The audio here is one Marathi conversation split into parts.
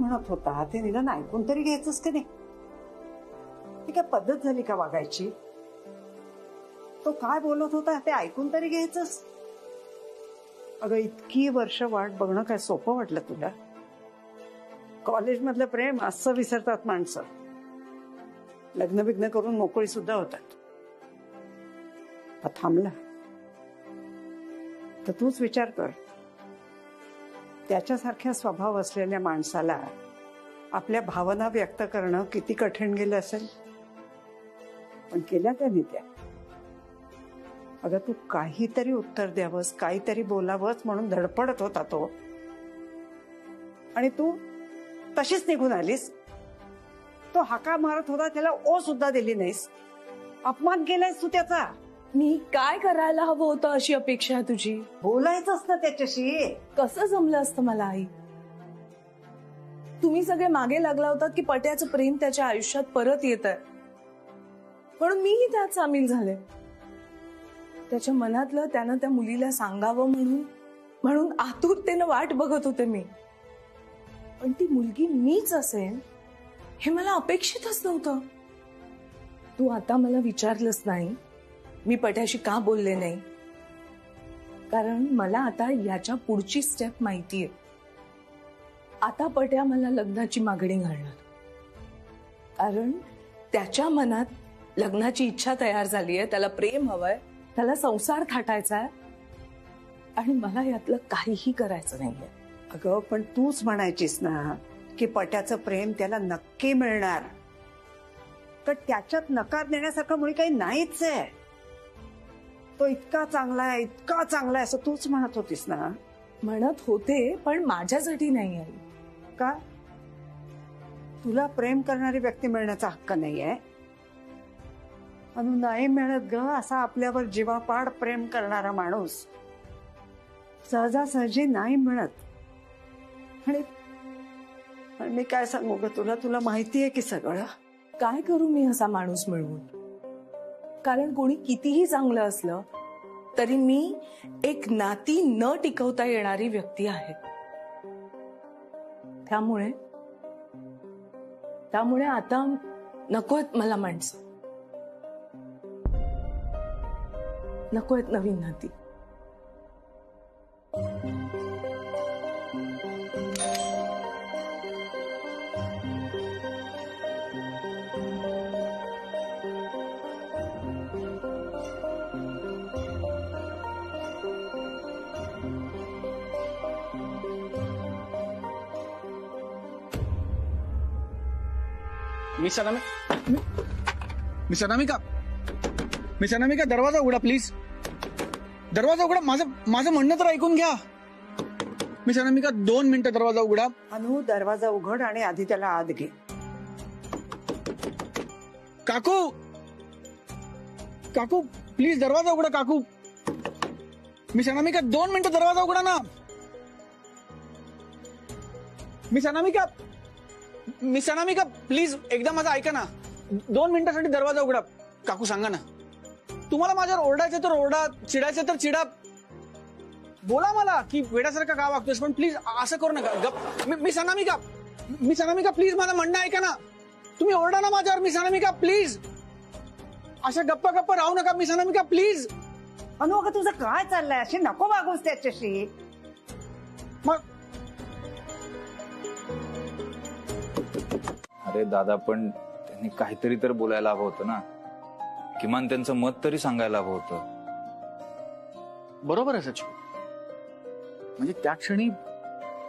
म्हणत होता ते निदान ऐकून तरी घ्यायचंस का नाही? ती काय पद्धत झाली का वागायची? तो काय बोलत होता ते ऐकून तरी घ्यायचंस? अगं इतकी वर्ष वाट बघणं काय सोपं वाटलं तुला? कॉलेज मधलं प्रेम असं विसरतात माणसं. लग्न बिग्न करून मोकळी सुद्धा होतात. थांबला तर तूच विचार कर, त्याच्यासारख्या स्वभाव असलेल्या माणसाला आपल्या भावना व्यक्त करणं किती कठीण गेलं असेल. पण केल्या त्याने त्या. अगं तू काहीतरी उत्तर द्यावंस, काहीतरी बोलावंस म्हणून धडपडत होता तो, आणि तू तशीच निघून आलीस. तो हाका मारत होता, त्याला ओ सुद्धा दिली नाहीस. अपमान केलायस तू त्याचा. मी काय करायला हवं होतं अशी अपेक्षा आहे तुझी? बोलायचंच ना त्याच्याशी. कसं जमलं असतं मला आई? तुम्ही सगळे मागे लागला होतात की पट्याचं प्रेम त्याच्या आयुष्यात परत येत आहे, म्हणून मीही त्यात सामील झाले. त्याच्या मनातलं त्यानं त्या मुलीला सांगावं म्हणून आतुरतेनं वाट बघत होते मी. पण ती मुलगी मीच असेल हे मला अपेक्षितच नव्हतं. तू आता मला विचारलंच नाही मी पट्याशी का बोलले नाही, कारण मला आता याच्या पुढची स्टेप माहितीये. आता पट्या मला लग्नाची मागणी घालणार, कारण त्याच्या मनात लग्नाची इच्छा तयार झालीये. त्याला प्रेम हवंय, त्याला संसार थाटायचा आहे, आणि मला यातलं काहीही करायचं नाहीये. अगं पण तूच म्हणायचीस ना की पट्याचं प्रेम त्याला नक्की मिळणार. तर त्याच्यात नकार देण्यासारखं मुळी काही नाहीच आहे. तो इतका चांगला आहे, इतका चांगला आहे असं तूच म्हणत होतीस ना. म्हणत होते, पण माझ्यासाठी नाही आहे. का? तुला प्रेम करणारी व्यक्ती मिळण्याचा हक्क नाहीये? अनु नाही मिळत ग असा आपल्यावर जीवापाड प्रेम करणारा माणूस. सहजासहजी नाही मिळत. आणि मी काय सांगू ग तुला, तुला माहितीये की सगळं. काय करू मी असा माणूस मिळवून? कारण कोणी कितीही चांगलं असलं तरी मी एक नाती न टिकवता येणारी व्यक्ती आहे. त्यामुळे आता नकोत मला माणसं, नकोत नवीन नाती. मिस अनामिका दरवाजा उघडा प्लीज. दरवाजा उघडा. माझं म्हणणं तर ऐकून घ्या. मिस अनामिका 2 मिनिटं दरवाजा उघडा. अनु दरवाजा उघड आणि आधी त्याला आत घे. काकू प्लीज दरवाजा उघडा. काकू मिस अनामिका 2 मिनिटं दरवाजा उघडा ना. मिस अनामिका प्लीज एकदा माझं ऐका ना. 2 मिनिटासाठी दरवाजा उघडा. काकू सांगा ना, तुम्हाला माझ्यावर ओरडायचं तर ओरडा, चिडायचं तर चिडा. बोला मला की वेड्यासारखं का वागतोस, पण प्लीज असं करू नका. मिस अनामिका प्लीज माझं म्हणणं ऐका ना. तुम्ही ओरडा ना माझ्यावर. मिस अनामिका प्लीज अशा गप्पा राहू नका. Miss Anamika please. अनु अगं तुझं काय चाललंय? अशी नको वागूस त्याच्याशी. मग अरे दादा, पण त्यांनी काहीतरी तर बोलायला हवं होतं ना. किमान त्यांचं मत तरी सांगायला हवं होतं. बरोबर आहे सचिन. म्हणजे त्या क्षणी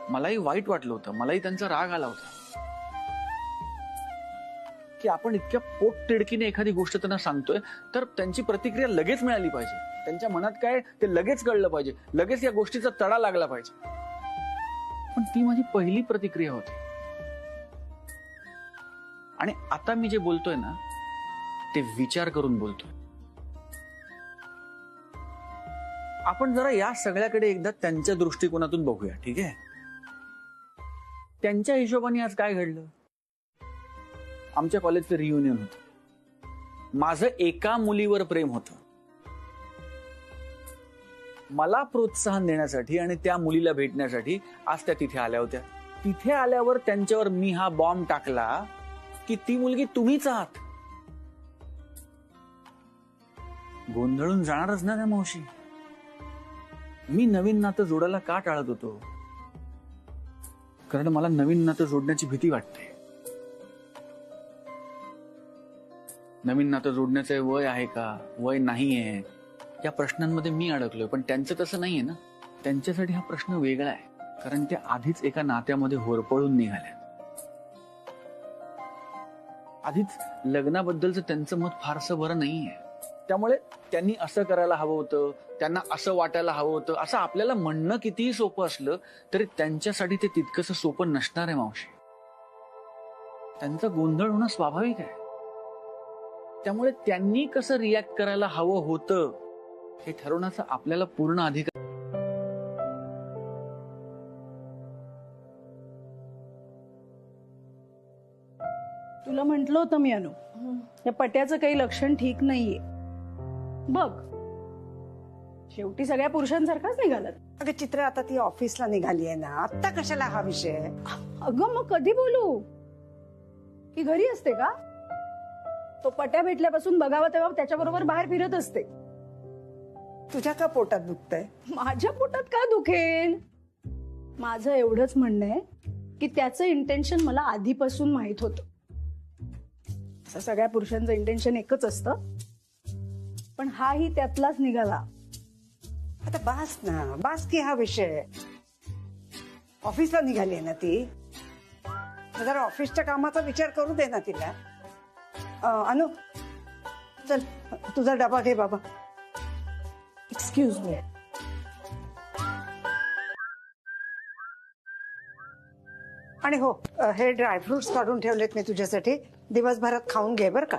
मलाही वाईट वाटलं होतं, मलाही त्यांचा राग आला होता की आपण इतक्या पोटतिडकीने एखादी गोष्ट त्यांना सांगतोय तर त्यांची प्रतिक्रिया लगेच मिळाली पाहिजे. त्यांच्या मनात काय ते लगेच कळलं पाहिजे, लगेच या गोष्टीचा तडा लागला पाहिजे. पण ती माझी पहिली प्रतिक्रिया होती. आणि आता मी जे बोलतोय ना ते विचार करून बोलतोय. आपण जरा या सगळ्याकडे एकदा त्यांच्या दृष्टिकोनातून बघूया, ठीक आहे? त्यांच्या हिशोबाने आज काय घडलं? आमच्या कॉलेजचं रियुनियन होतं. माझं एका मुलीवर प्रेम होतं. मला प्रोत्साहन देण्यासाठी आणि त्या मुलीला भेटण्यासाठी आज त्या तिथे आल्या होत्या. तिथे आल्यावर त्यांच्यावर मी हा बॉम्ब टाकला की ती मुलगी तुम्हीच आहात. गोंधळून जाणारच ना त्या मावशी. मी नवीन नातं जोडायला का टाळत होतो? कारण मला नवीन नातं जोडण्याची भीती वाटते. नवीन नातं जोडण्याचं वय आहे का, वय नाहीये, या प्रश्नांमध्ये मी अडकलोय. पण त्यांचं तसं नाहीये ना. त्यांच्यासाठी हा प्रश्न वेगळा आहे, कारण ते आधीच एका नात्यामध्ये होरपळून निघाल्या. आधीच लग्नाबद्दलचं त्यांचं मत फारसं बरं नाहीये. त्यामुळे त्यांनी असं करायला हवं होतं, त्यांना असं वाटायला हवं होतं, असं आपल्याला म्हणणं कितीही सोपं असलं तरी त्यांच्यासाठी ते तितकंसं सोपं नसणार आहे मावशी. त्यांचा गोंधळ होणं स्वाभाविक आहे. त्यामुळे त्यांनी कसं रिॲक्ट करायला हवं होतं हे ठरवण्याचा आपल्याला पूर्ण अधिकार. तुला म्हंटल होतं मी अनु, या पट्याचं काही लक्षण ठीक नाहीये. बघ, शेवटी सगळ्या पुरुषांसारखाच निघालात. अगं चित्र, आता ती ऑफिसला निघाली आहे ना, आत्ता कशाला हा विषय? अगं मग कधी बोलू? की घरी असते का? तो पट्या भेटल्यापासून बघावं तेव्हा त्याच्याबरोबर बाहेर फिरत असते. तुझ्या का पोटात दुखतंय? माझ्या पोटात का दुखेल? माझं एवढंच म्हणणं आहे की त्याचं इंटेन्शन मला आधीपासून माहित होतं. असं सगळ्या पुरुषांचं इंटेन्शन एकच असतं, पण हाही त्यातलाच निघाला. आता बास ना, बास की हा विषय. ऑफिसला निघाली आहे ना ती, जरा ऑफिसच्या कामाचा विचार करू दे ना तिला. अनु, चल तुझा डबा घे बाबा. Excuse me. आणि हो, हे ड्रायफ्रुट्स काढून ठेवलेत मी तुझ्यासाठी, दिवसभरात खाऊन घे बर का.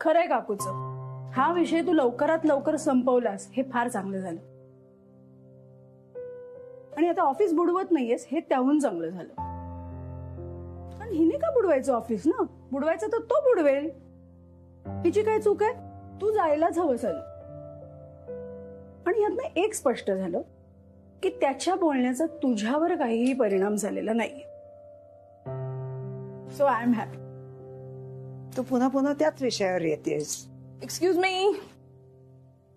खरंय काकूचं, हा विषय तू लवकरात लवकर संपवलास हे फार चांगलं झालं. आणि आता ऑफिस बुडवत नाहीयेस हे त्याहून चांगलं झालं. कारण हिने का बुडवायचं ऑफिस ना? बुडवायचं तर तो बुडवेल. हिची काय चूक आहे? तू जायलाच हवं झालं. आणि यातनं एक स्पष्ट झालं की त्याच्या बोलण्याचा तुझ्यावर काहीही परिणाम झालेला नाही. So I am happy. तू पुन्हा पुन्हा त्याच विषयावर येतेस. Excuse me.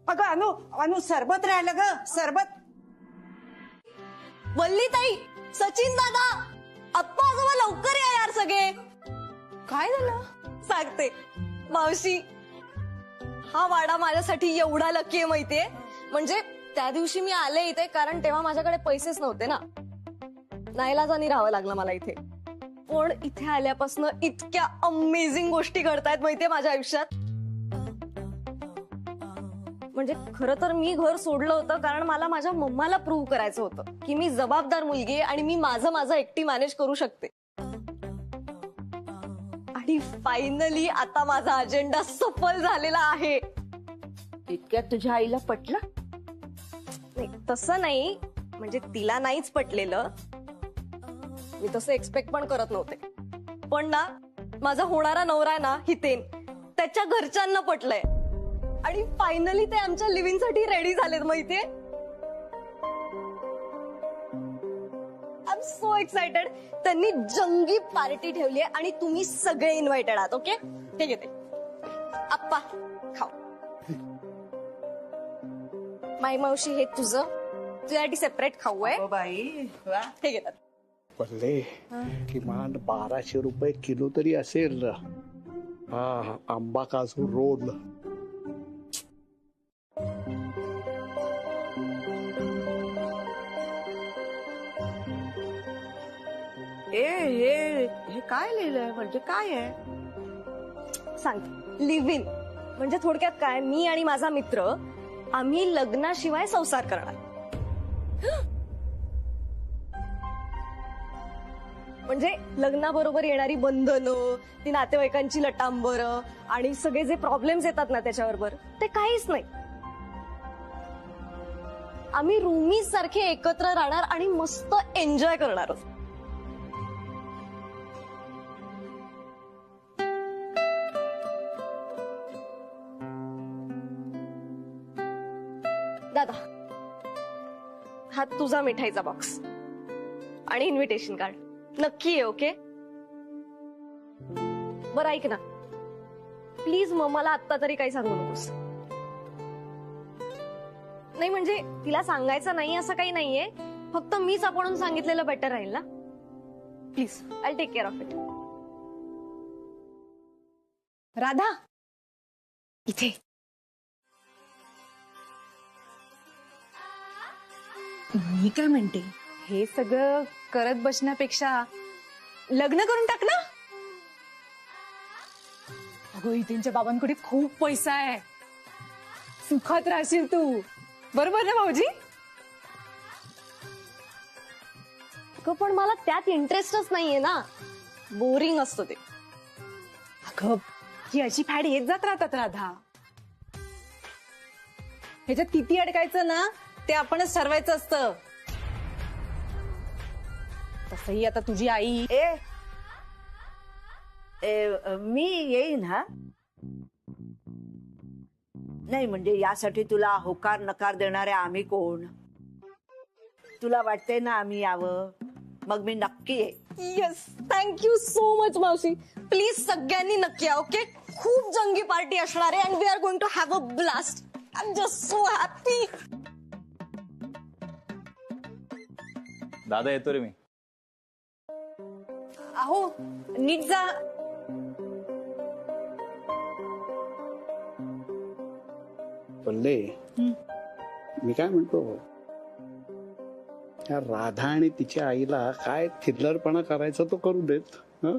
अगं अनु, अनु सरबत राहिलं ग, सरबत. वल्ली ताई, सचिन दादा, आप्पा आजोबा लवकर या यार सगळे. काय झालं? सांगते मावशी, हा वाडा माझ्यासाठी एवढा लकी आहे माहितीये. म्हणजे त्या दिवशी मी आले इथे कारण तेव्हा माझ्याकडे पैसेच नव्हते ना, नाईलाजानी राहावं लागलं मला इथे. पण इथे आल्यापासून इतक्या अमेझिंग गोष्टी घडतायत माहितीये माझ्या आयुष्यात. म्हणजे खरं तर मी घर सोडलं होतं कारण मला माझ्या मम्माला प्रूव्ह करायचं होतं की मी जबाबदार मुलगी आहे आणि मी माझं एकटी मॅनेज करू शकते. आणि फायनली आता माझा अजेंडा सफल झालेला आहे. इतक्यात तुझ्या आईला पटलं? नाही तसं नाही, म्हणजे तिला नाहीच पटलेलं. मी तसं एक्सपेक्ट पण करत नव्हते. पण ना, माझा होणारा नवरा आहे ना हितेन, त्याच्या घरच्यांना पटलंय. आणि फायनली ते आमच्या लिव्हिंग साठी रेडी झालेत माहितीये. I am so excited. त्यांनी जंगी पार्टी ठेवली आहे आणि तुम्ही सगळे इन्व्हायटेड आहात. ओके, हे घेते आप्पा, खाऊ. माई मावशी, हे तुझं, तुझ्यासाठी सेपरेट खाऊ आहे. बाई, हे घेतात. पल्ले किमान 1200 रुपये किलो तरी असेल. हा, आंबा काजू रोल. हे काय लिहिलंय, म्हणजे काय आहे? सांगते, लिव्ह इन म्हणजे थोडक्यात काय, मी आणि माझा मित्र आम्ही लग्नाशिवाय संसार करणार. म्हणजे लग्नाबरोबर येणारी बंधनं, ती नातेवाईकांची लटांबरं आणि सगळे जे प्रॉब्लेम्स येतात ना त्याच्याबरोबर, ते काहीच नाही. आम्ही रूमीज सारखे एकत्र राहणार आणि मस्त एन्जॉय करणार आहोत. दादा, हा तुझा मिठाईचा बॉक्स. आणि इन्व्हिटेशन कार्ड नक्की आहे. ओके बरं ऐक ना प्लीज मग मला आत्ता तरी काही सांगू नकोस. नाही म्हणजे तिला सांगायचं नाही असं काही नाहीये, फक्त मीच आपण सांगितलेलं बेटर राहील ना. Please I take care of it. Radha इथे. मी काय म्हणते, हे सगळं करत बसण्यापेक्षा लग्न करून टाक ना. अगं इथेच्या बाबांकडे खूप पैसा आहे, सुखात राहशील तू. बरोबर ना भाऊजी? पण मला त्यात इंटरेस्टच नाहीये ना, बोरिंग असतं ते. अगं ही अशी फॅड येत जात राहतात राधा. ह्याच्यात किती अडकायचं ना ते आपणच ठरवायचं असतं. तसही आता तुझी आई मी येईन हा. नाही म्हणजे यासाठी तुला होकार नकार देणारे आम्ही कोण? तुला वाटतंय ना आम्ही यावं, मग मी नक्की येईन. येस थँक्यू सो मच मावशी. प्लीज सगळ्यांनी नक्की या. ओके खूप जंगी पार्टी असणार आहे and we are going to have a blast. I am just so happy. दादा येतो रे मी. अहो नीट जा. पल्ले मी काय म्हणतो, त्या राधा आणि तिच्या आईला काय थिल्लरपणा करायचा तो करू देत. हं?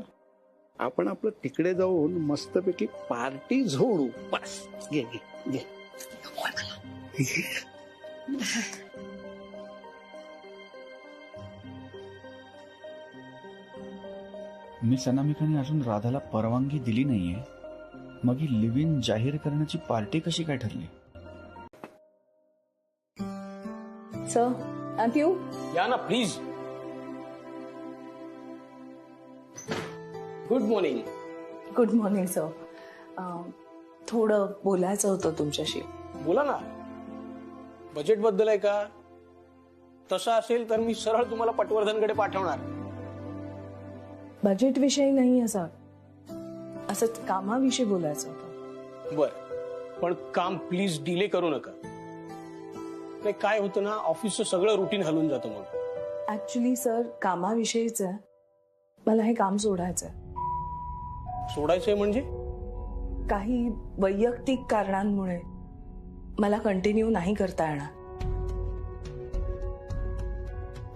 आपण आपलं तिकडे जाऊन मस्तपैकी पार्टी झोडू बस. घे घे घे. मिस अनामिकाने अजून राधाला परवानगी दिली नाहीये, मग ही लिव्ह इन जाहीर करण्याची पार्टी कशी काय ठरली? सर पिऊ या ना please. Good morning. Good morning sir. थोडं बोलायचं होतं तुमच्याशी. बोला ना. बजेट बद्दल आहे का? तसं असेल तर मी सरळ तुम्हाला पटवर्धनकडे पाठवणार. बजेट विषयी नाही आहे सर, असंच कामाविषयी बोलायचं होतं. बर पण काम प्लीज डिले करू नका. नाही काय होतं ना, ऑफिसचं सगळं रुटीन हलून जातं. मग ऍक्च्युली सर कामाविषयीच आहे. मला हे काम सोडायचंय. सोडायचंय म्हणजे? काही वैयक्तिक कारणांमुळे मला कंटिन्यू नाही करता येणार.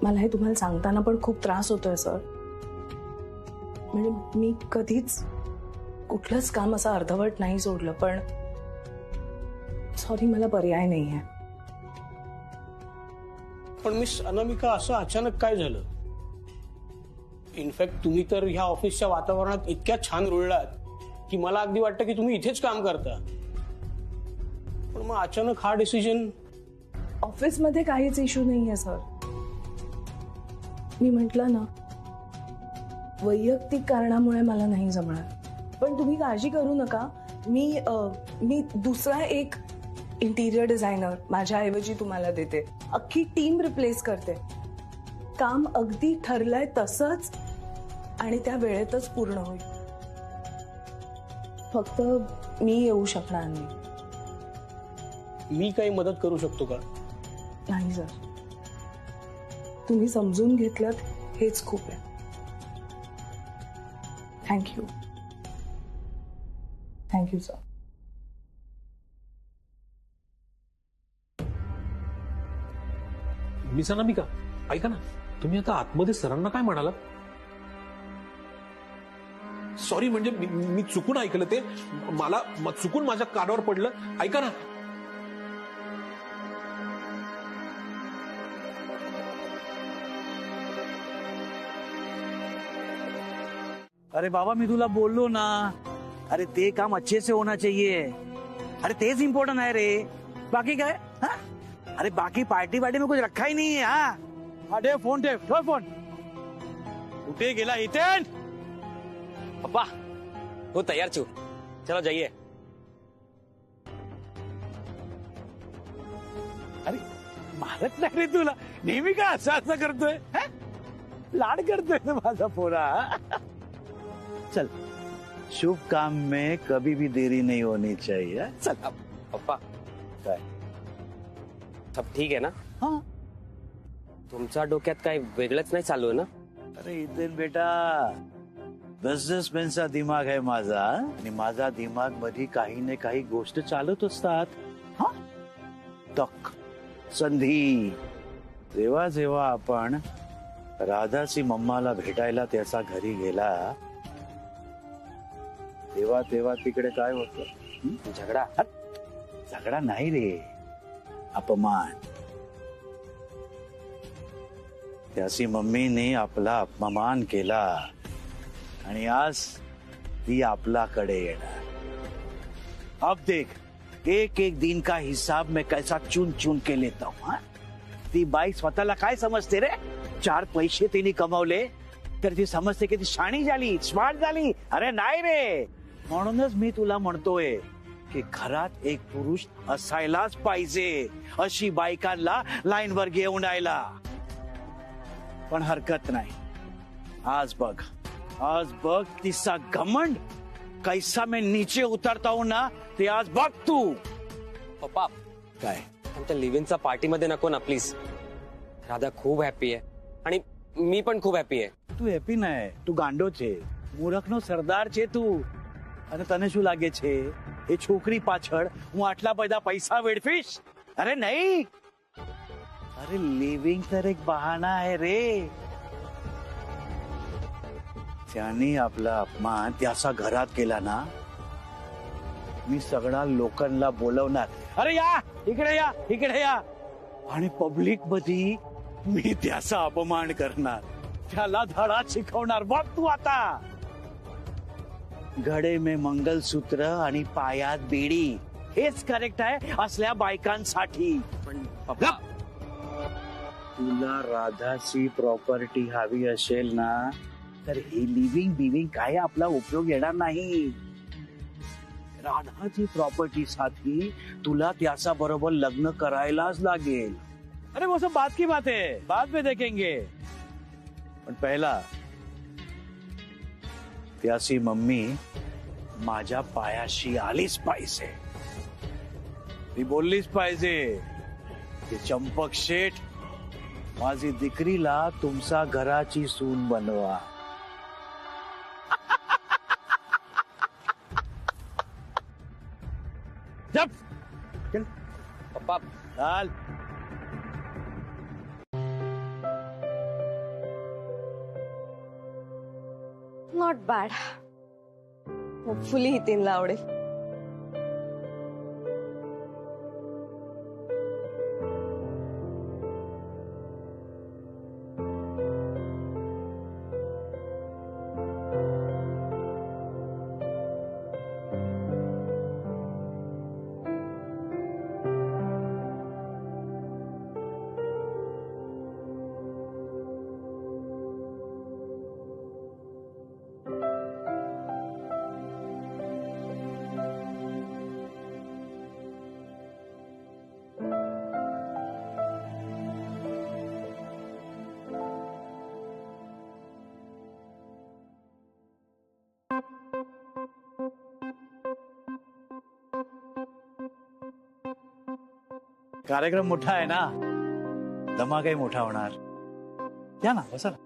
मला हे तुम्हाला सांगताना पण खूप त्रास होतोय सर. म्हणजे मी कधीच कुठलंच काम असं अर्धवट नाही सोडलं, पण सॉरी मला पर्याय नाहीये. पण मिस अनामिका असं अचानक काय झालं? इनफॅक्ट तुम्ही तर ह्या ऑफिसच्या वातावरणात इतक्या छान रुळलात की मला अगदी वाटतं की तुम्ही इथेच काम करता. पण मग अचानक हा डिसिजन? ऑफिसमध्ये काहीच इश्यू नाहीये सर. मी म्हटलं ना, वैयक्तिक कारणामुळे मला नाही जमणार. पण तुम्ही काळजी करू नका. मी दुसरा एक इंटिरियर डिझायनर माझ्याऐवजी तुम्हाला देते. अख्खी टीम रिप्लेस करते. काम अगदी ठरलंय तसंच आणि त्या वेळेतच पूर्ण होईल. फक्त मी येऊ शकणार नाही. मी काही मदत करू शकतो का? नाही सर, तुम्ही समजून घेतलं हेच खूप आहे. थँक्यू. Thank you sir. मिस अनामिका ऐका ना, तुम्ही आता आतमध्ये सरांना काय म्हणालात? सॉरी म्हणजे मी चुकून ऐकलं ते. मला चुकून माझ्या कानावर पडलं. ऐका ना. अरे बाबा मी तुला बोललो ना, अरे ते काम अच्छे से होना चाहिए. अरे तेज इम्पोर्टेंट है रे, बाकी काय? हा? अरे बाकी पार्टी में कुछ रखा ही नहीं है. हाँ ठेव फोन, ठेव फोन. कुठे गेला हितेन? पप्पा वो तैयार छू, चलो जाइए. अरे मारत नाही रे तुला, नेहमी काय असं करतोय? लाड करतोय ना माझा पोरा. चल, शुभ काम में कभी भी देरी नहीं होनी चाहिए. चल. पप्पा काय? सब ठीक आहे ना? हाँ. तुमच्या डोक्यात काही वेगळंच नाही चालू आहे ना? अरे इथेन बेटा, बिझनेसमॅनचा दिमाग आहे माझा आणि माझा दिमाग मध्ये काही ना काही गोष्ट चालत असतात. हा, तक संधी. जेव्हा जेव्हा आपण राधाची मम्माला भेटायला त्याचा घरी गेला तेव्हा तेव्हा तिकडे काय होतं? झगडा? झगडा नाही रे, अपमान. त्याची मम्मीने आपला अपमान केला आणि आज ती आपल्याकडे येणार. अब देख, एक एक दिन का हिसाब मैं कैसा चुन चुन के लेता हूं. ती बाई स्वतःला काय समजते रे? 4 पैसे तिने कमवले तर ती समजते की ती शाणी झाली, स्मार्ट झाली. अरे नाही रे. म्हणूनच मी तुला म्हणतोय की घरात एक पुरुष असायलाच पाहिजे, अशी बायकांना लाईन वर घेऊन यायला. पण हरकत नाही. आज बघ तिचा घमंड कैसा मैं नीचे उतरता हूं ना, ते आज बघ तू. पप्पा काय? आमच्या लिव्हिंगचा पार्टीमध्ये नको ना प्लीज. राधा खूप हॅपी आहे आणि मी पण खूप हॅपी आहे. તું હેપી નહીં, તું ગાંડો છે, મૂર્ખનો સરદાર છે તું. અને તને શું લાગે છે એ છોકરી પાછળ હું આટલા બધા પૈસા વેડફીશ? અરે નહીં. અરે लिव्हिंग तर एक बहाना आहे रे. त्याने आपला अपमान त्याचा घरात केला ना, मी सगळ्या लोकांना बोलवणार. अरे या इकडे, या इकडे या. आणि पब्लिक मध्ये मी त्याचा अपमान करणार, त्याला धडा शिकवणार. बघ तू आता. घडे में मंगलसूत्र आणि पायात बेडी, हेच करेक्ट आहे असल्या बायकांसाठी. पण पप्पा, तुला राधाची प्रॉपर्टी हवी असेल ना, तर हे लिव्हिंग बिविंग काय आपला उपयोग येणार नाही. राधाची प्रॉपर्टी साठी तुला त्याचा बरोबर लग्न करायलाच लागेल. अरे वो सब बात की बात है, बाद में देखेंगे. पण पहिला त्याची मम्मी माझ्या पायाशी आलीच पाहिजे. ती बोललीच पाहिजे की चंपक शेठ, माझी दिकरीला तुमचा घराची सून बनवा. जप. चल पप्पा. चाल. Not bad. होपफुली हितीनला आवडेल. कार्यक्रम मोठा आहे ना, धमाकाही मोठा होणार. या ना, बसा ना.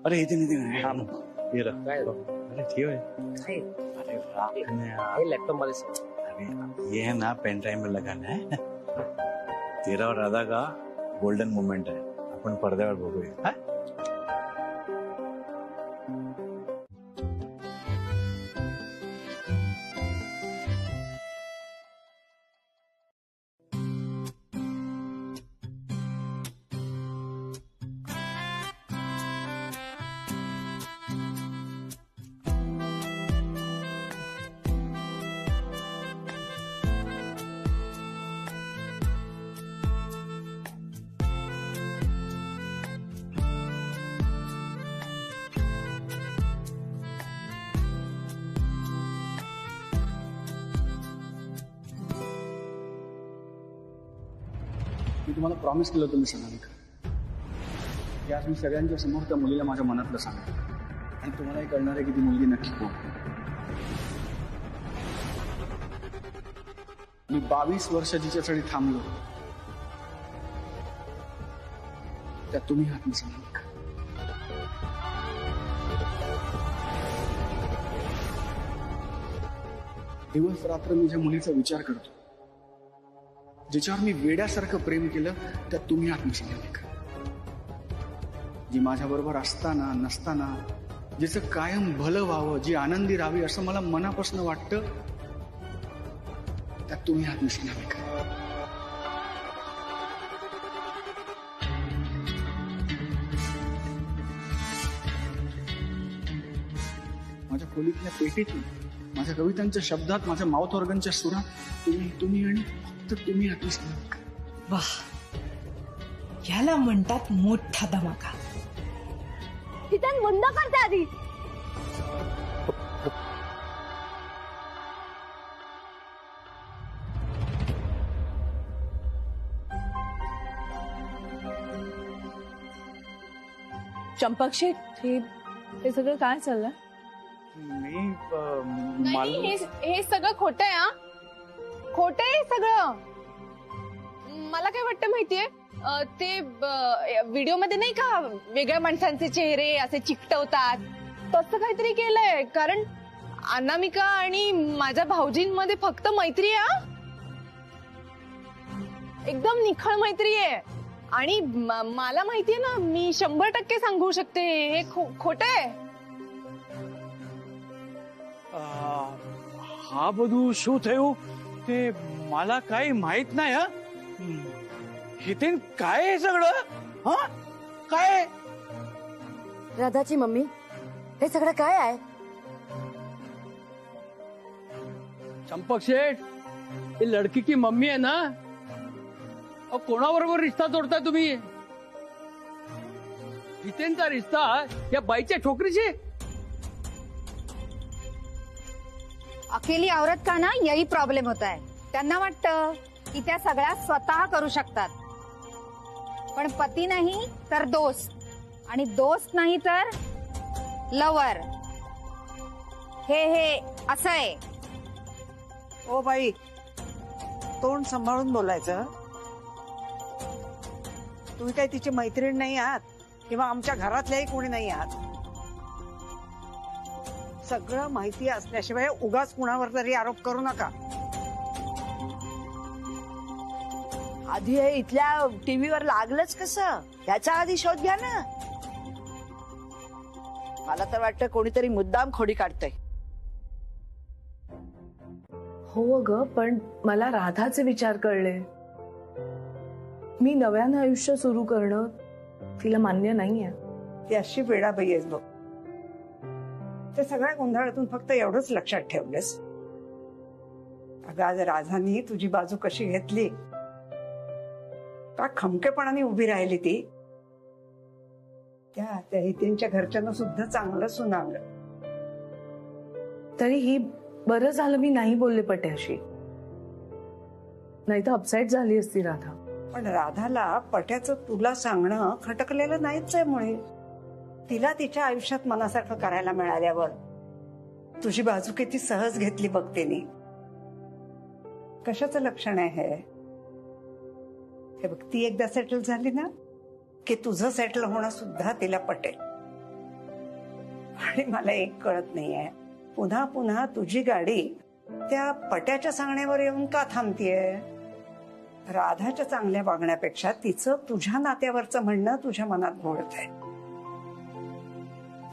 अरे इथे ये रहा. अरे ठेव है. अरे राख ना. लॅपटॉप मध्ये अरे ये है ना पेन ड्राइव में लगाना है. तेरा और राधा का गोल्डन मोमेंट है. आपण पडद्यावर बघूया. हा? मी तुम्हाला प्रॉमिस केलं होतं मी सगळ्यांनी की आज मी सगळ्यांच्या समोर त्या मुलीला माझ्या मनातलं सांगतो आणि तुम्हालाही कळणार आहे की ती मुलगी नक्की कोण. मी 22 वर्ष जिच्यासाठी थांबलो त्यात तुम्ही हात मिसळला. दिवस रात्र मी ज्या मुलीचा विचार करतो, जिच्यावर मी वेड्यासारखं प्रेम केलं, त्यात तुम्ही हात मिसळले का? जी माझ्या बरोबर असताना नसताना जिचं कायम भलं व्हावं, जी आनंदी राहावी असं मला मनापासून वाटतं, त्यात तुम्ही हात मिसळले का? माझ्या खोलीतल्या पेटीतून, माझ्या कवितांच्या शब्दात, माझ्या माउथ ऑर्गनच्या सुरात तुम्ही आणि फक्त तुम्ही हात मिसळले का? वाह, याला म्हणतात मोठा धमाका. तिथं बंद करते आधी. चंपक शेठ, हे सगळं काय चाललंय? हे सगळं खोटं आहे. हा, खोटं आहे सगळं. मला काय वाटतं माहितीये, ते व्हिडिओ मध्ये नाही का वेगळ्या माणसांचे चेहरे असे चिकटवतात, तसं काहीतरी केलंय. कारण अनामिका आणि माझ्या भाऊजींमध्ये फक्त मैत्री आहे. एकदम निखळ मैत्री आहे. आणि मला माहितीये ना, मी 100% सांगू शकते हे खोटं आहे. हा બધું શું થયું તે मला काही माहित नाही. हा हितेन काय आहे सगळं? हा काय? राधाची मम्मी, हे सगळं काय आहे? चंपक शेठ, ही लड़की की मम्मी आहे ना. कोणाबरोबर रिश्ता तोडताय तुम्ही? हितेनचा रिश्ता या बाईच्या छोकरीशी. अकेली औरत का ना यही प्रॉब्लेम होता है. त्यांना वाटतं की त्या सगळ्या स्वतः करू शकतात, पण पती नाही तर दोस्त, आणि दोस्त नाही तर लवर. हे असं आहे. ओ बाई, तोंड सांभाळून बोलायचं. तुम्ही काही तिची मैत्रीण नाही आहात किंवा आमच्या घरातल्याही कोणी नाही आहात. सगळं माहिती असल्याशिवाय उगाच कुणावर तरी आरोप करू नका. आधी हे इथल्या टीव्हीवर लागलंच कसं, ह्याचा आधी शोध घ्या ना. मला तर वाटतं कोणीतरी मुद्दाम खोडी काढतंय. हो ग, पण मला राधाचे विचार कळले. मी नव्यानं आयुष्य सुरू करणं तिला मान्य नाहीये. ती अशी वेडाबाई आहेस बघ. ते सगळ्या गोंधळातून फक्त एवढंच लक्षात ठेवलंस. अगं, आज राधानी तुझी बाजू कशी घेतली, का खमकेपणाने उभी राहिली ती. त्या हितेंच्या घरच्यांना सुद्धा चांगलं सुनावलं. तरी ही बरं झालं मी नाही बोलले पट्याशी, नाही तर अपसेट झाली असती राधा. पण राधाला पट्याचं तुला सांगणं खटकलेलं नाहीच आहे. मुळे तिला तिच्या आयुष्यात मनासारखं करायला मिळाल्यावर तुझी बाजू किती सहज घेतली बघते नी. कशाचं लक्षण आहे हे बघ. ती एकदा सेटल झाली ना की तुझं सेटल होणं सुद्धा तिला पटेल. आणि मला एक कळत नाहीये, पुन्हा पुन्हा तुझी गाडी त्या पट्याच्या सांगण्यावर येऊन का थांबतीये? राधाच्या चांगल्या वागण्यापेक्षा तिचं तुझ्या नात्यावरचं म्हणणं तुझ्या मनात घोळतंय.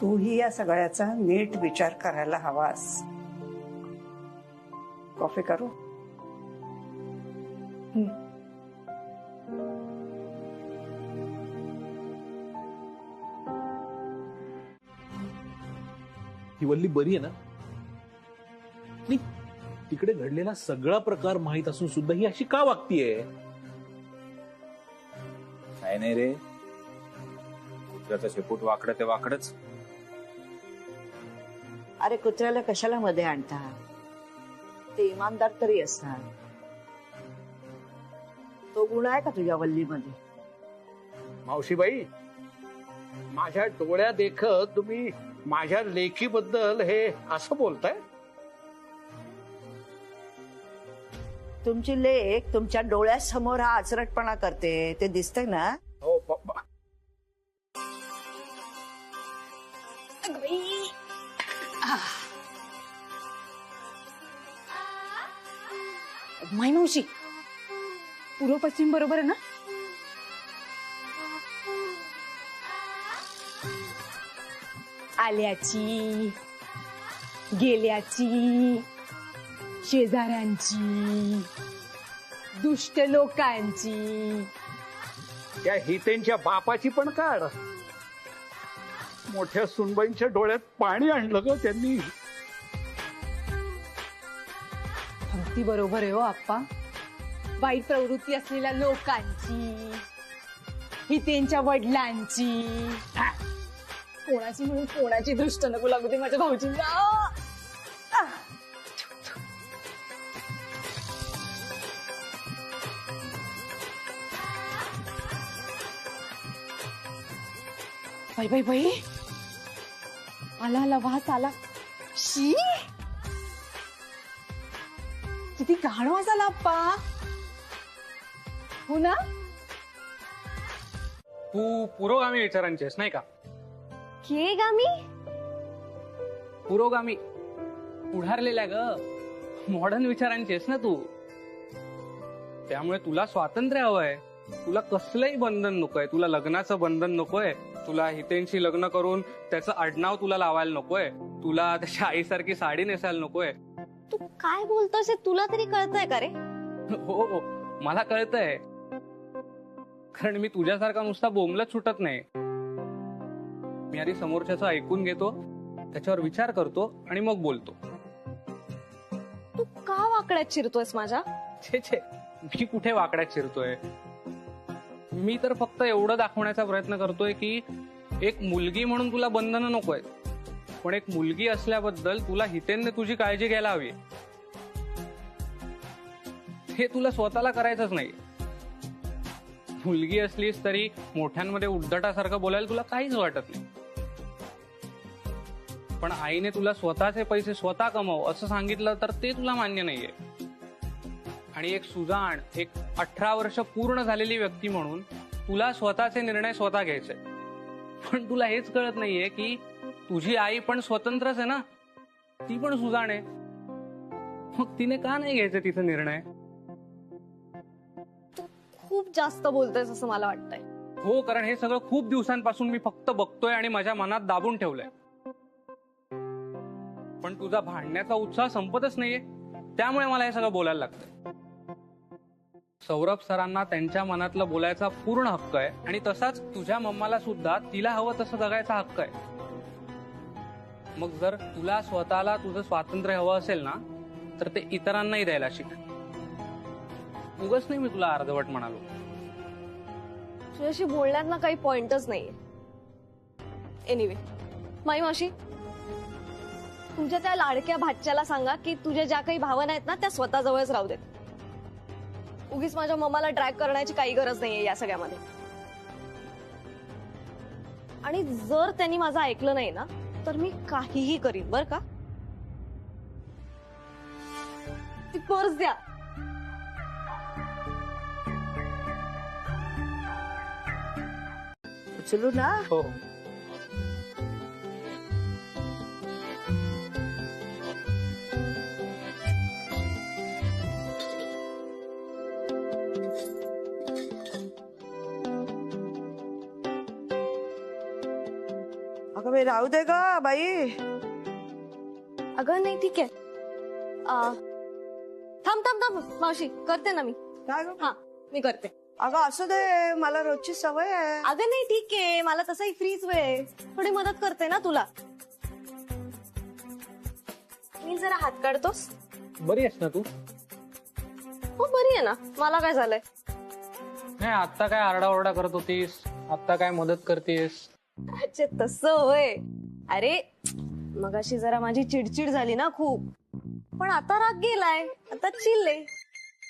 तूही या सगळ्याचा नीट विचार करायला हवास. कॉफी करू? ही वल्ली बरी आहे ना? नाही, तिकडे घडलेला सगळा प्रकार माहित असून सुद्धा ही अशी का वागतीये? काय नाही रे, कुत्र्याचं शेपूट वाकडं ते वाकडच. अरे कुत्र्याला कशाला मध्ये आणता? ते इमानदार तरी असतात. तो गुण आहे का तुझ्या वल्लीमध्ये? मावशीबाई, माझ्या डोळ्या देखत तुम्ही माझ्या लेखीबद्दल हे असं बोलताय? तुमची लेक तुमच्या डोळ्यासमोर हा आचरटपणा करते, ते दिसतंय ना? हो. माई मावशी, पूर्व पश्चिम बरोबर आहे ना? आल्याची, गेल्याची, शेजाऱ्यांची, दुष्ट लोकांची, त्या हितेंच्या बापाची पण काढ. मोठ्या सुनबाईंच्या डोळ्यात पाणी आणलं ग त्यांनी. अगदी बरोबर आहे हो आप्पा. वाईट प्रवृत्ती असलेल्या लोकांची, हितेंच्या वडिलांची. कोणाची म्हणून कोणाची दृष्ट नको लागू दे माझ्या भाऊजींना. बाई बाई बाई, आला आला वास आला. शी, किती घाण वास आला आप्पा. हो ना? तू पुरोगामी विचारांची आहेस नाही का? केगामी? पुरोगामी, पुढारलेल्या ग, मॉडर्न विचारांची आहेस ना तू. त्यामुळे तुला स्वातंत्र्य हवंय. तुला कसलंही बंधन नकोय. तुला लग्नाचं बंधन नकोय. तुला हितेंशी लग्न करून त्याचं आडनाव तुला लावायला नकोय. तुला त्याच्या आईसारखी साडी नेसायला नकोय. तू काय बोलतोस हे तुला तरी कळतंय का रे? हो, मला कळतंय. कारण मी तुझ्यासारखा नुसता बोंबलत सुटत नाही. मी आधी समोरच्याचं ऐकून घेतो, त्याच्यावर विचार करतो आणि मग बोलतो. तू का वाकड्यात शिरतोयस माझ्या? छे छे, मी कुठे वाकड्यात शिरतोय? मी तर फक्त एवढं दाखवण्याचा प्रयत्न करतोय की एक मुलगी म्हणून तुला बंधनं नकोय, पण एक मुलगी असल्याबद्दल तुला हितेंने तुझी काळजी घ्यायला हवी. हे तुला स्वतःला करायचंच नाही. मुलगी असलीस तरी मोठ्यांमध्ये उद्धटासारखं बोलायला तुला काहीच वाटत नाही. पण आईने तुला स्वतःचे पैसे स्वतः कमव असं सांगितलं तर ते तुला मान्य नाहीये. आणि एक सुजाण, एक 18 वर्ष पूर्ण झालेली व्यक्ती म्हणून तुला स्वतःचे निर्णय स्वतः घ्यायचे. पण तुला हेच कळत नाहीये की तुझी आई पण स्वतंत्रच आहे ना. ती पण सुजाण आहे. मग तिने का नाही घ्यायचे तिचा निर्णय? खूप जास्त बोलतोयस असं मला वाटतंय. हो, कारण हे सगळं खूप दिवसांपासून मी फक्त बघतोय आणि माझ्या मनात दाबून ठेवलंय. पण तुझा भांडण्याचा उत्साह संपतच नाहीये. त्यामुळे मला हे सगळं बोलायला लागतंय. सौरभ सरांना त्यांच्या मनातलं बोलायचा पूर्ण हक्क आहे आणि तसाच तुझ्या मम्माला सुद्धा तिला हवं तसं जगायचा हक्क आहे. मग जर तुला स्वतःला तुझं स्वातंत्र्य हवं असेल ना, तर ते इतरांनाही द्यायला शिक. उगाच नाही मी तुला अर्धवट म्हणालो. तुझ्याशी बोलण्यात ना काही पॉइंटच नाहीये. एनिवे, माई मावशी, तुमच्या त्या लाडक्या भाच्याला सांगा की तुझ्या ज्या काही भावना आहेत ना त्या स्वतः जवळच राहू देत. उगीच माझ्या मम्माला ड्रॅग करण्याची काही गरज नाहीये या सगळ्यामध्ये. आणि जर त्यांनी माझं ऐकलं नाही ना तर मी काहीही करीन बर का. ती पर्स द्या. उचलू ना? हो. अगं बाई राहू दे ग बाई. अगं नाही ठीक आहे. थांब थांब थांब मावशी, करते ना मी. काय ग? हा मी करते. अगं असू दे, मला रोजची सवय आहे. अगं नाही ठीक आहे, मला तसाही फ्रीच वेळ आहे. थोडी मदत करते ना तुला. मी जरा हात काढतोस. बरी आहेस ना तू? हो बरी आहे ना, मला काय झालंय? नाही, आता काय आरडाओरडा करत होतीस, आता काय मदत करतेस? अच्छा तसं होय. अरे मगाशी जरा माझी चिडचिड झाली ना खूप, पण आता राग गेलाय, आता चिल आहे.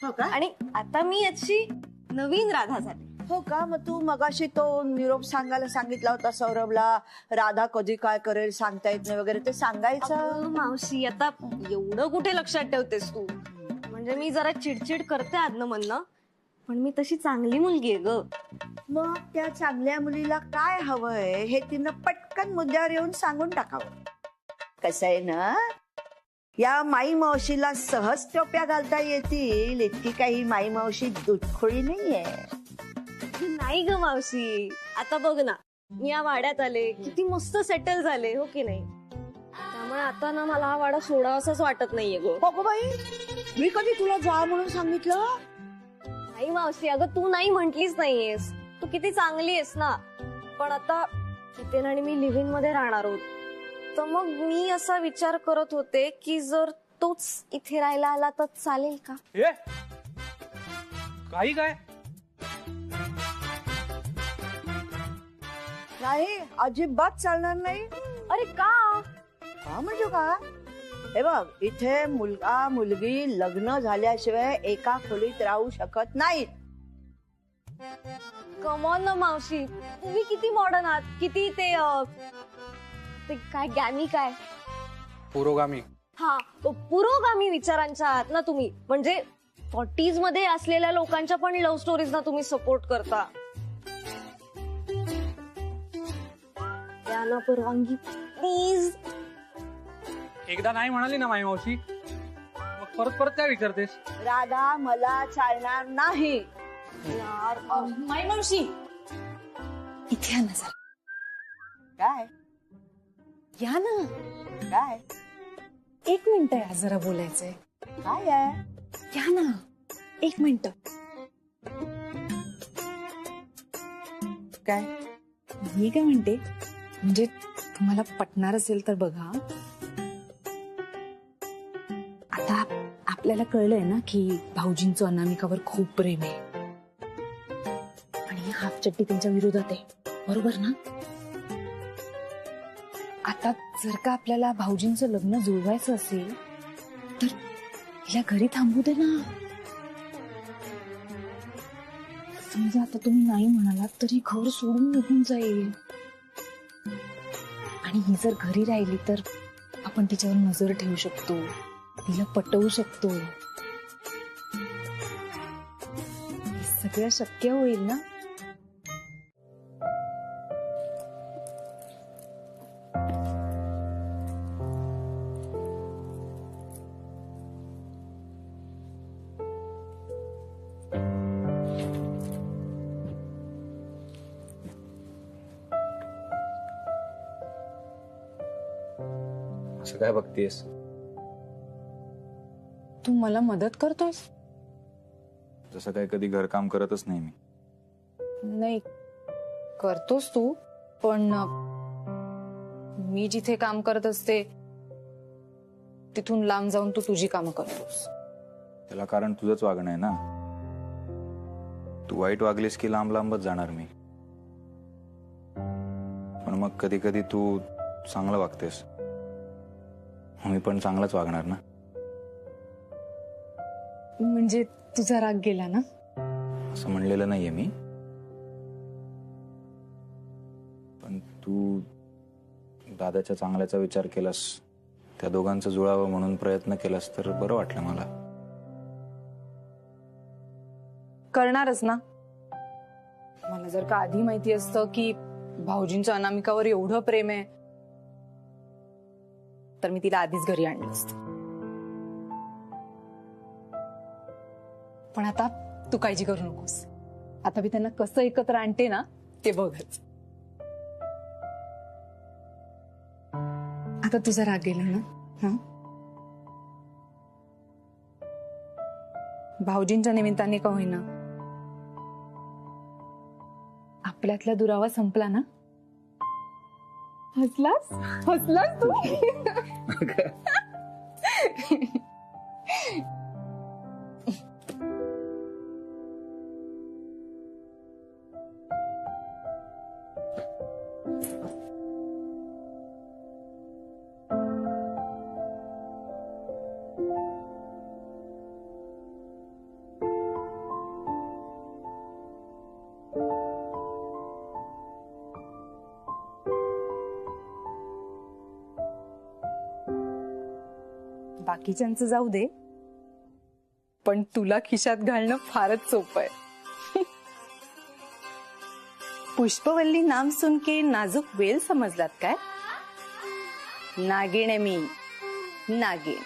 हो का? आणि आता मी अशी नवीन राधा झाली. हो का? मग तू मगाशी तो निरोप सांगायला सांगितला होता सौरभला, राधा कधी काय करेल सांगता येत नाही वगैरे, ते सांगायचं. अगं, मावशी आता एवढं कुठे लक्षात ठेवतेस तू? म्हणजे मी जरा चिडचिड करते आदनं म्हणणं, पण मी तशी चांगली मुलगी आहे ग. मग त्या चांगल्या मुलीला काय हवंय हे तिनं पटकन मुद्द्यावर येऊन सांगून टाकावं. कसं आहे ना, या माई मावशीला सहज टोप्या घालता येतील इतकी काही माई मावशी दुधखोळी नाहीये. नाही ग मावशी, आता बघ ना, मी या वाड्यात आले, किती मस्त सेटल झाले, हो की नाही? त्यामुळे आता ना मला हा वाडा सोडावासाच वाटत नाहीये ग. हो बाई, मी कधी तुला जा म्हणून सांगितलं? नाही मावशी, अगं तू नाही म्हंटलीच नाहीयेस, तू किती चांगली आहेस ना. पण आता जितेन आणि मी लिव्हिंग मध्ये राहणार आहोत, तर मग मी असा विचार करत होते की जर तोच इथे राहायला आला तर चालेल का? काही काय? नाही, अजिबात चालणार नाही. अरे का? का म्हणजे का? हे बघ, इथे मुलगा मुलगी लग्न झाल्याशिवाय एका खोलीत राहू शकत नाहीत. कमॉन ना मावशी, तुम्ही किती मॉडर्न आहात, किती ते काय गॅमी काय पुरोगामी. हा पुरोगामी विचारांच्या आहात ना तुम्ही. म्हणजे 40s मध्ये असलेल्या लोकांच्या पण लव्ह स्टोरीज ना तुम्ही सपोर्ट करता. ना परवानगी प्लीज. एकदा नाही म्हणाली ना माई मावशी, मग परत परत काय विचारतेस? राधा मला चालणार नाही. यार माई मावशी इथे या ना जरा. काय? या ना. काय? 1 मिनिट या, जरा बोलायचंय. काय आहे? या ना 1 मिनिट. काय? मी काय म्हणते, म्हणजे तुम्हाला पटणार असेल तर बघा. आता आपल्याला कळलंय ना की भाऊजींचं अनामिकावर खूप प्रेम आहे आणि हाफ चट्टी त्यांच्या विरोधात आहे, बरोबर ना? आता जर का आपल्याला भाऊजींचं लग्न जुळवायचं असेल तर हिला घरी थांबू दे ना. समजा आता तुम्ही नाही म्हणालात तरी घर सोडून निघून जाईल, आणि ही जर घरी राहिली तर आपण तिच्यावर नजर ठेवू शकतो, तिला पटवू शकतो. हे सगळं शक्य होईल ना? असं काय बघतेस? तू मला मदत करतोयस? जसं काय कधी घरकाम करतच नाही मी. नाही, करतोस तू, पण मी जिथे काम करत असते तिथून लांब जाऊन तू तुझी कामं करतोस. त्याला कारण तुझंच वागणं आहे ना. तू वाईट वागलीस की लांब लांबच जाणार मी. पण मग कधी कधी तू चांगलं वागतेस, मी पण चांगलंच वागणार ना. म्हणजे तुझा राग गेला ना? असं म्हणलेलं नाहीये मी, पण तू दादाच्या चांगल्याचा विचार केलास, त्या दोघांचं जुळावं म्हणून प्रयत्न केलास तर बरं वाटलं मला. करणारच ना. मला जर का आधी माहिती असतं की भाऊजींचं अनामिकावर एवढं प्रेम आहे तर मी तिला आधीच घरी आणलं असतं. पण आता तू काळजी करू नकोस. आता मी त्यांना कसं एकत्र आणते ना ते बघच. आता तुझा राग गेला ना? हा, भाऊजींच्या निमित्ताने का होईना आपल्यातला दुरावा संपला ना? हसलास हसलास तू. बाकीच्यांचं जाऊ दे, पण तुला खिशात घालणं फारच सोपं आहे. पुष्पवल्ली नाम सुन के नाजुक वेल समजलात काय? नागिण आहे मी, नागिण.